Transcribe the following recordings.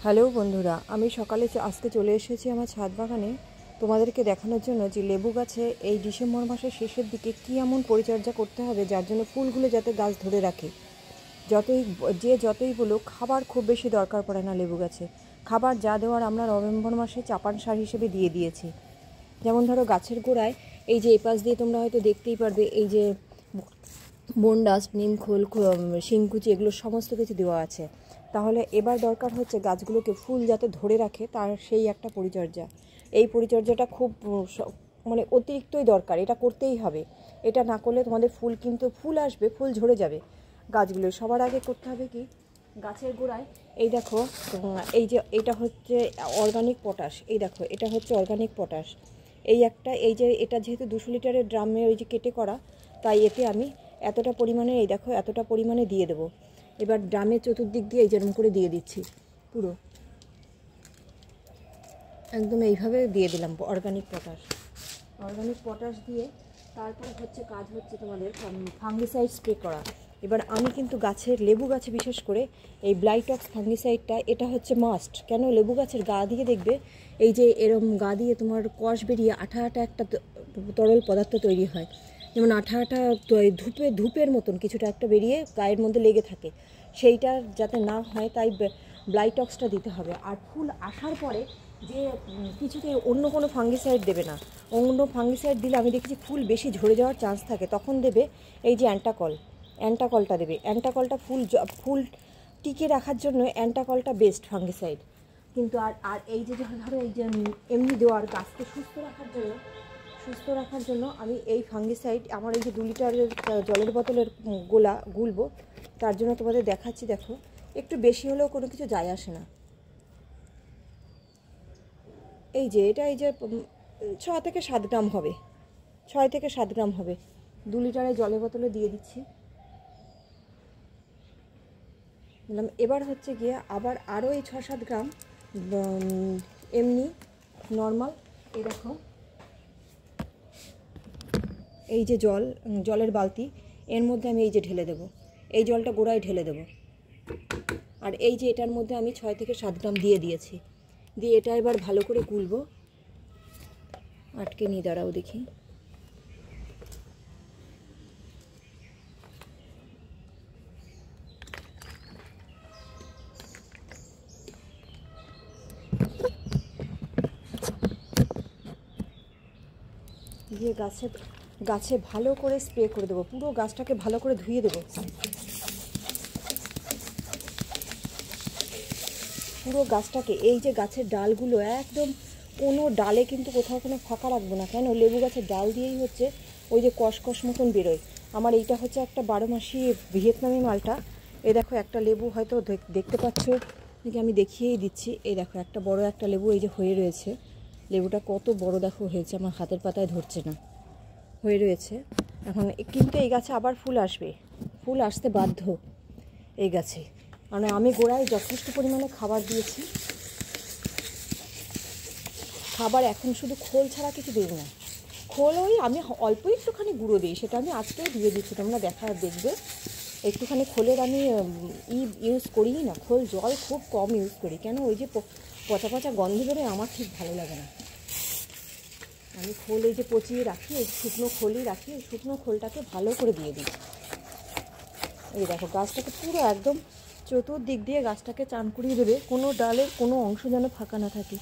Hello বন্ধুরা, আমি সকালে আজকে চলে এসেছি আমার ছাদ বাগানে তোমাদেরকে দেখানোর জন্য যে লেবু গাছে এই ডিসেম্বর মাসের শেষের দিকে কী এমন পরিচর্যা করতে হবে যার জন্য ফুলগুলো যাতে গাছ ধরে রাখে। যতই বলুক, খাবার খুব বেশি দরকার পড়ে না লেবু গাছে। খাবার যা দেওয়ার আমরা নভেম্বর মাসে চাপান সার হিসেবে দিয়ে দিয়েছি। যেমন ধরো গাছের গোড়ায় এই যে এপাশ দিয়ে তোমরা হয়তো দেখতেই পারবে, এই যে বনডাস্ট, নিমখোল, শিংকুচি, এগুলো সমস্ত কিছু দেওয়া আছে। তাহলে এবার দরকার হচ্ছে গাছগুলোকে ফুল যাতে ধরে রাখে তার সেই একটা পরিচর্যা। এই পরিচর্যাটা খুব মানে অতিরিক্তই দরকার, এটা করতেই হবে। এটা না করলে তোমাদের ফুল আসবে, ফুল ঝরে যাবে গাছগুলো। সবার আগে করতে হবে কি, গাছের গোড়ায় এই দেখো, এই যে এটা হচ্ছে অর্গানিক পটাশ, এই দেখো এটা হচ্ছে অর্গানিক পটাশ। এই যে এটা যেহেতু 200 লিটারের ড্রামে ওই যে কেটে করা, তাই এতে আমি এতটা পরিমাণে, এই দেখো এতটা পরিমাণে দিয়ে দেবো। এবার ড্রামের চতুর্দিক দিয়ে এই যেরকম করে দিয়ে দিচ্ছি, পুরো একদম এইভাবে দিয়ে দিলাম অর্গানিক পটাশ দিয়ে তারপর কাজ হচ্ছে তোমাদের ফাঙ্গিসাইড স্প্রে করা। এবার আমি কিন্তু লেবু গাছে বিশেষ করে এই ব্লাইটক্স ফাঙ্গিসাইডটা, এটা হচ্ছে মাস্ট। কেন, লেবু গাছের গা দিয়ে দেখবে এই যে এরম গা দিয়ে তোমার কষ বেরিয়ে আঠা একটা তরল পদার্থ তৈরি হয়, যেমন আঠা ধূপের মতন কিছুটা একটা বেরিয়ে গায়ের মধ্যে লেগে থাকে। সেইটা যাতে না হয় তাই ব্লাইটক্সটা দিতে হবে। আর ফুল আসার পরে যে কিছুতে অন্য কোনো ফাঙ্গিসাইড দেবে না। অন্য ফাঙ্গিসাইড দিলে আমি দেখেছি ফুল বেশি ঝরে যাওয়ার চান্স থাকে। তখন দেবে এই যে অ্যান্টাকলটা দেবে। অ্যান্টাকলটা ফুল টিকে রাখার জন্য অ্যান্টাকলটা বেস্ট ফাঙ্গিসাইড। কিন্তু আর এই যে ধরো এই যে এমনি দেওয়ার গাছকে সুস্থ রাখার জন্য আমি এই ফাঙ্গিসাইড আমার এই যে 2 লিটারের জলের বোতলের গুলবো, তার জন্য তোমাদের দেখাচ্ছি। দেখো, একটু বেশি হলেও কোনো কিছু যায় আসে না। এই যে 6 থেকে 7 গ্রাম হবে, 6 থেকে 7 গ্রাম হবে। 2 লিটারের জলের বোতলে দিয়ে দিচ্ছি। এবার হচ্ছে গিয়ে আবার আরও এই 6-7 গ্রাম এমনি নর্মাল, এই দেখো এই যে জলের বালতি, এর মধ্যে আমি এই যে ঢেলে দেবো। এই জলটা গোড়ায় ঢেলে দেবো। আর এই যে এটার মধ্যে আমি 6 থেকে 7 গ্রাম দিয়ে দিয়েছি। দিয়ে এটা এবার ভালো করে গুলবো। আটকে নিয়ে দাঁড়াও দেখি। দিয়ে গাছে ভালো করে স্প্রে করে দেবো। পুরো গাছটাকে ভালো করে ধুয়ে দেবো। পুরো গাছটাকে, এই যে গাছের ডালগুলো একদম কোনো ডালে কিন্তু কোথাও কোনো ফাঁকা রাখবো না। কেন, লেবু গাছের ডাল দিয়েই হচ্ছে ওই যে কষ মতন বেরোয়। আমার এইটা হচ্ছে একটা 12 মাসি ভিয়েতনামি মালটা। এই দেখো একটা লেবু হয়তো দেখতে পাচ্ছ, আমি দেখিয়েই দিচ্ছি। এই দেখো একটা বড় একটা লেবু এই যে হয়ে রয়েছে। লেবুটা কত বড় দেখো হয়েছে, আমার হাতের পাতায় ধরছে না, হয়ে রয়েছে এখন। কিন্তু এই গাছে আবার ফুল আসতে বাধ্য এই গাছে। মানে আমি গোড়ায় যথেষ্ট পরিমাণে খাবার দিয়েছি। খাবার এখন শুধু খোল ছাড়া কিছু দিই না। খোল ওই আমি অল্প একটুখানি গুঁড়ো দিই, সেটা আমি আজকেও দিয়ে দিচ্ছি, তোমরা দেখবে। একটুখানি খোলের আমি ইউজ করিই না। জল খুব কম ইউজ করি। কেন, ওই যে পচা গন্ধ বেরোয়, আমার ঠিক ভালো লাগে না। আমি খোল এই যে পচিয়ে রাখি, শুকনো খোলই রাখি, শুকনো খোলটাকে ভালো করে দিয়ে দিই। এই দেখো গাছটাকে পুরো একদম চতুর্দিক দিয়ে গাছটাকে চান করিয়ে দেবে। কোনো ডালের কোনো অংশ যেন ফাঁকা না থাকে,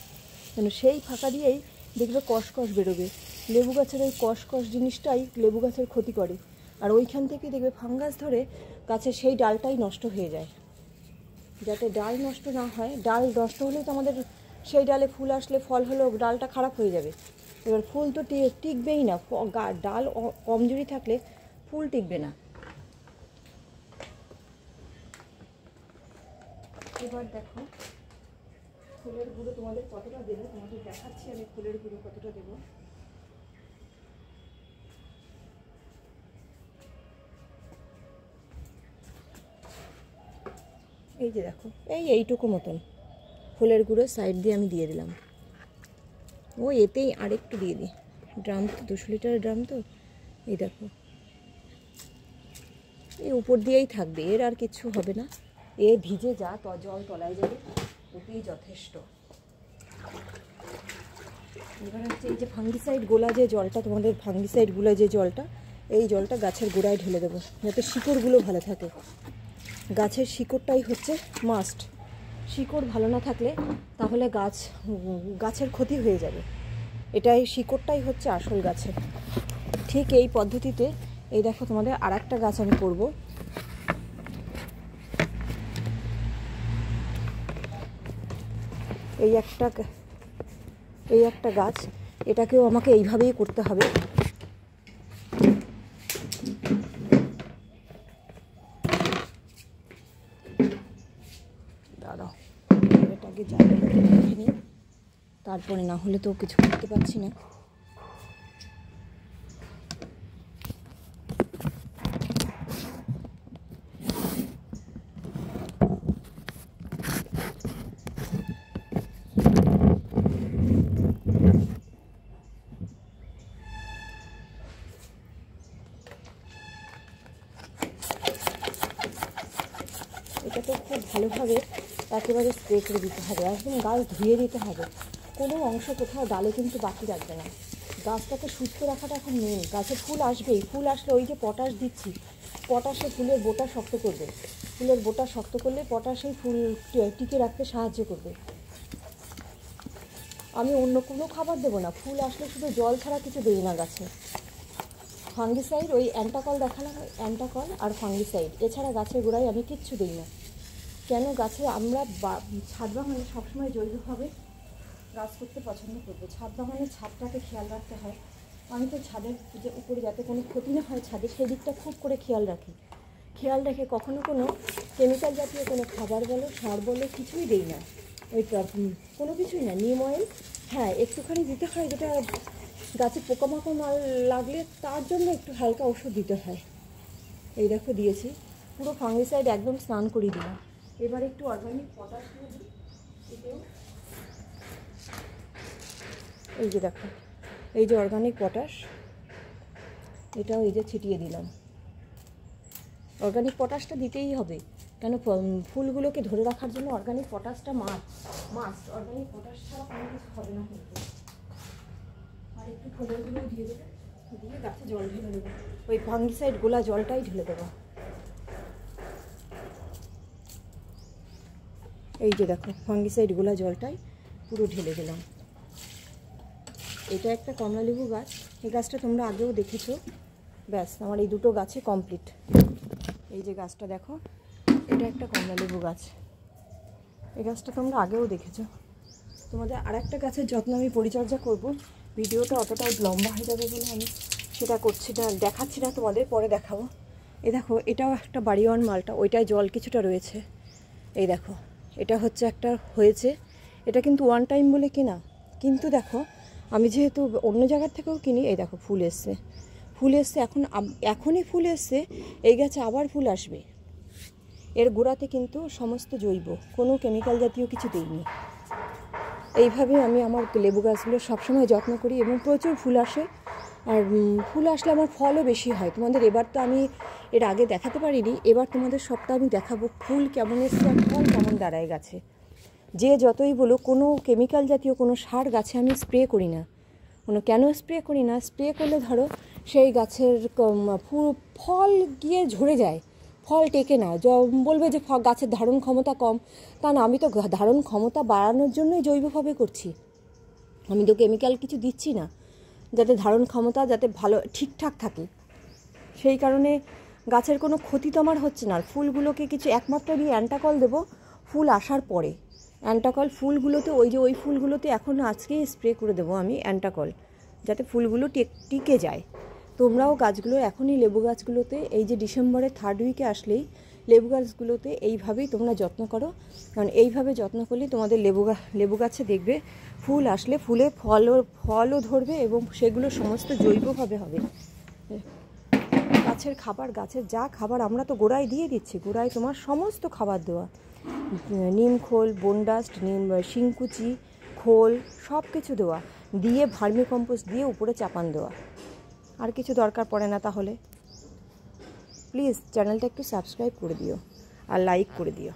যেন সেই ফাঁকা দিয়েই দেখবে কষ বেরোবে। লেবু গাছের ওই কষ জিনিসটাই লেবু গাছের ক্ষতি করে। আর ওইখান থেকে দেখবে ফাঙ্গাস ধরে গাছের সেই ডালটাই নষ্ট হয়ে যায়। যাতে ডাল নষ্ট না হয়, ডাল নষ্ট হলেই তো আমাদের সেই ডালে ফুল আসলে, ফল হলেও ডালটা খারাপ হয়ে যাবে। এবার ফুল তো টিকবেই না। ডাল কমজোরি থাকলে ফুল টিকবে না। এবার দেখো ফুলের গুঁড়ো তোমাদের কতটা দেবো, তোমাদের দেখাচ্ছি আমি ফুলের গুঁড়ো কতটা দেবো। এই যে দেখো এইটুকু মতন ফুলের গুঁড়ো সাইড দিয়ে আমি দিয়ে দিলাম। এতেই আরেকটু দিয়ে দিই। ড্রাম তো 200 লিটারের ড্রাম তো, এই দেখো এই উপর দিয়েই থাকবে, এর আর কিছু হবে না। ভিজে যা জল তলায় যাবে, ওতে এতটাই যথেষ্ট। এবার হচ্ছে এই যে ফাঙ্গিসাইড গোলা যে জলটা, তোমাদের ফাঙ্গিসাইড গোলা যে জলটা, এই জলটা গাছের গোড়ায় ঢেলে দেবো যাতে শিকড়গুলো ভালো থাকে। গাছের শিকড়টাই হচ্ছে মাস্ট। শিকড় ভালো না থাকলে তাহলে গাছের ক্ষতি হয়ে যাবে। এটাই শিকড়টাই হচ্ছে আসল গাছের। ঠিক এই পদ্ধতিতে এই দেখো তোমাদের আর একটা গাছ আমি করব। এই একটা গাছ, এটাকেও আমাকে এইভাবেই করতে হবে। দাঁড়াও, এটাকে জায়গাটা রেখে নিই, তারপরে না হলে তো কিছু করতে পারছি না। এটাকে খুব ভালোভাবে একেবারে স্প্রে করে দিতে হবে, একদম গাছ ধুয়ে দিতে হবে। কোনো অংশ কোথাও ডালে কিন্তু বাকি রাখবে না। গাছটাকে সুস্থ রাখাটা এখন মেন। গাছে ফুল আসবেই, ফুল আসলে ওই যে পটাশ দিচ্ছি, পটাশে ফুলের বোটা শক্ত করবে। ফুলের বোটা শক্ত করলে পটাশেই ফুল টিকে রাখতে সাহায্য করবে। আমি অন্য কোনো খাবার দেবো না, ফুল আসলে শুধু জল ছাড়া কিছু দেই না গাছে। ফাঙ্গিসাইড ওই অ্যান্টাকল দেখালাম, অ্যান্টাকল আর ফাঙ্গিসাইড, এছাড়া গাছের গোড়ায় আমি কিচ্ছু দিই না। কেন, গাছে আমরা ছাদ বাগানে সবসময় জৈবভাবে গাছ করতে পছন্দ করবো। ছাদ বাগানের ছাদটাকে খেয়াল রাখতে হয়। আমি তো ছাদের যে উপরে যাতে কোনো ক্ষতি না হয় ছাদে, সেই দিকটা খুব করে খেয়াল রাখি। খেয়াল রেখে কখনো কোনো কেমিক্যাল জাতীয় কোনো খাবার বলো, সার বলো, কিছুই দিই না। ওই কোনো কিছুই না। নিম অয়েল হ্যাঁ একটুখানি দিতে হয়, যেটা গাছে পোকামাকড় না লাগলে তার জন্য একটু হালকা ওষুধ দিতে হয়। এই দেখো দিয়েছি, পুরো ফাঙ্গিসাইড একদম স্নান করিয়ে দিলাম। এবার একটু অর্গানিক পটাশ দিয়ে দিই এতেও। এই যে দেখো, এই যে অর্গানিক পটাশ, এটাও এই যে ছিটিয়ে দিলাম। অর্গানিক পটাশটা দিতেই হবে, কেন ফুলগুলোকে ধরে রাখার জন্য অর্গানিক পটাশটা মাস্ট। অর্গানিক পটাশ ছাড়া কোনো কিছু হবে না কিন্তু। আর একটু ফলেরগুলো দিয়ে দেবে, দিয়ে গাছে জল ঢেলে দেবো, ওই ফাঙ্গিসাইড গোলা জলটাই ঢেলে দেবো। এই যে দেখো ফাঙ্গিসাইড গোলা জলটাই পুরো ঢেলে দিলাম। এটা একটা কমলালেবু গাছ, এই গাছটা তোমরা আগেও দেখেছো। ব্যাস আমার এই দুটো গাছে কমপ্লিট। এই যে গাছটা দেখো, এটা একটা কমলালেবু গাছ, এই গাছটা তোমরা আগেও দেখেছো। তোমাদের আর একটা গাছের যত্ন আমি পরিচর্যা করব, ভিডিওটা অতটাও লম্বা হয়ে যাবে বলে আমি সেটা করছি না, দেখাচ্ছি না তোমাদের, পরে দেখাবো। এই দেখো এটাও একটা বাড়িওয়ান মালটা, ওইটায় জল কিছুটা রয়েছে। এই দেখো এটা হচ্ছে একটা হয়েছে, এটা কিন্তু ওয়ান টাইম বলে কেনা, কিন্তু দেখো আমি যেহেতু অন্য জায়গার থেকেও কিনি, এই দেখো ফুল এসছে, এখনই ফুল এসছে, এই গাছে আবার ফুল আসবে। এর গোড়াতে কিন্তু সমস্ত জৈব, কোনো কেমিক্যাল জাতীয় কিছু দিইনি। এইভাবে আমি আমার লেবু গাছগুলো সবসময় যত্ন করি এবং প্রচুর ফুল আসে। আর ফুল আসলে আমার ফলও বেশি হয়। তোমাদের এবার তো আমি এর আগে দেখাতে পারিনি, এবার তোমাদের সবটা আমি দেখাবো ফুল কেমন এসছে আর ফল কেমন দাঁড়ায় গাছে। যে যতই বলো, কোনো কেমিক্যাল জাতীয় কোনো সার গাছে আমি স্প্রে করি না। কেন স্প্রে করি না, স্প্রে করলে ধরো সেই গাছের ফল গিয়ে ঝরে যায়, ফল টেকে না। বলবে যে গাছের ধারণ ক্ষমতা কম, তা না, আমি তো ধারণ ক্ষমতা বাড়ানোর জন্যই জৈবভাবে করছি। আমি তো কেমিক্যাল কিছু দিচ্ছি না, যাতে ধারণ ক্ষমতা যাতে ভালো ঠিকঠাক থাকে। সেই কারণে গাছের কোনো ক্ষতি তো আমার হচ্ছে না। ফুলগুলোকে কিছু একমাত্র আমি অ্যান্টাকল দেবো ফুল আসার পরে। অ্যান্টাকল ফুলগুলোতে ওই ফুলগুলোতে এখন আজকেই স্প্রে করে দেবো আমি অ্যান্টাকল, যাতে ফুলগুলো টিকে যায়। তোমরাও গাছগুলো এখনই লেবু গাছগুলোতে এই যে ডিসেম্বরের থার্ড উইকে আসলেই লেবু গাছগুলোতে এইভাবেই তোমরা যত্ন করো, কারণ এইভাবে যত্ন করলে তোমাদের লেবু গাছে দেখবে ফুল আসলে ফুলে ফলও ধরবে এবং সেগুলো সমস্ত জৈবভাবে হবে। গাছের খাবার, গাছের যা খাবার আমরা তো গোড়ায় দিয়ে দিচ্ছি, গোড়ায় তোমার সমস্ত খাবার দেওয়া, নিম খোল, বনডাস্ট, শিংকুচি খোল সব কিছু দেওয়া, দিয়ে ভার্মি কম্পোস্ট দিয়ে উপরে চাপান দেওয়া, আর কিছু দরকার পড়ে না। তাহলে প্লিজ চ্যানেলটা একটু সাবস্ক্রাইব করে দিও আর লাইক করে দিও।